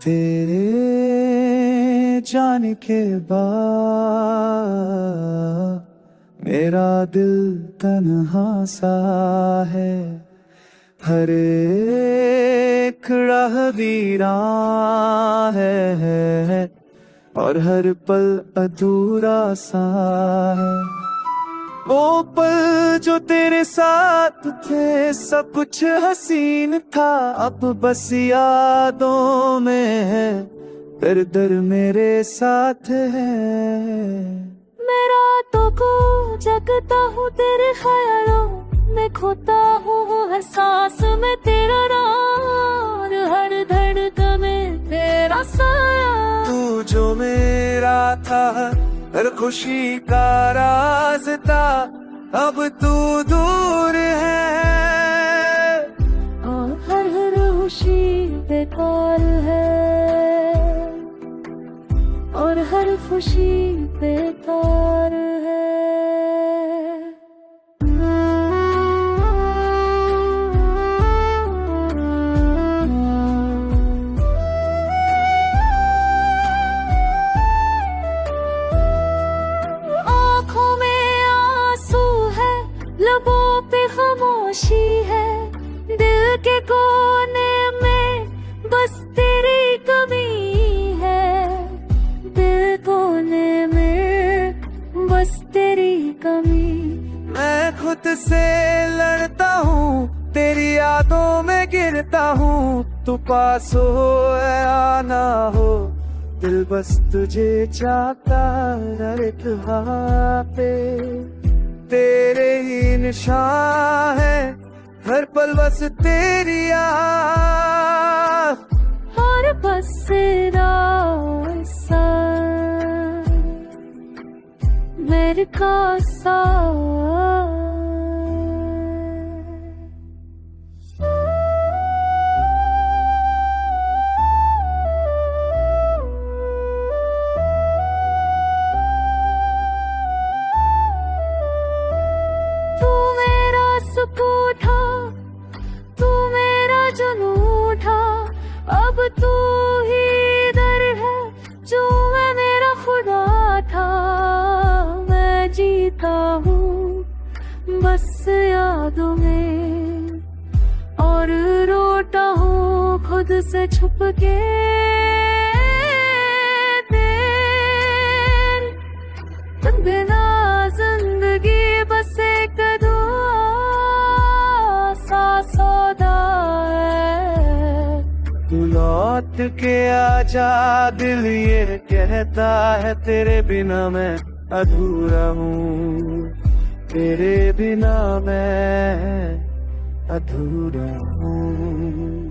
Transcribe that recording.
तेरे जाने के बाद मेरा दिल तन्हा सा है। हर एक राह वीरान है और हर पल अधूरा सा है। वो पल जो तेरे साथ थे सब कुछ हसीन था, अब बस यादों में है, दर्द मेरे साथ है। मैं रातों को जगता हूँ तेरे ख्यालों में, खोता हूँ एहसास में तेरा नाम, हर धड़कन में तेरा साया। तू जो मेरा था हर खुशी का राज था, अब तू दूर है और हर खुशी बेकार है और हर खुशी बेकार है। लबों पे खामोशी है, दिल के कोने में बस तेरी कमी है, दिल कोने में बस तेरी कमी। मैं खुद से लड़ता हूँ, तेरी यादों में गिरता हूँ, तू पास हो या ना हो, दिल बस तुझे चाहता हर एक वहाँ पे। तेरे ही निशान है हर पल बस तेरी याद, और बस रासा मेरे का सा। था तू मेरा जुनू था, अब तू ही इधर है जो मैं मेरा खुदा था। मैं जीता हूँ बस यादों में और रोता हूँ खुद से छुप के। तेरे बिना जिंदगी बस एक तू लौट के आजा, दिल ये कहता है तेरे बिना मैं अधूरा हूँ, तेरे बिना मैं अधूरा हूँ।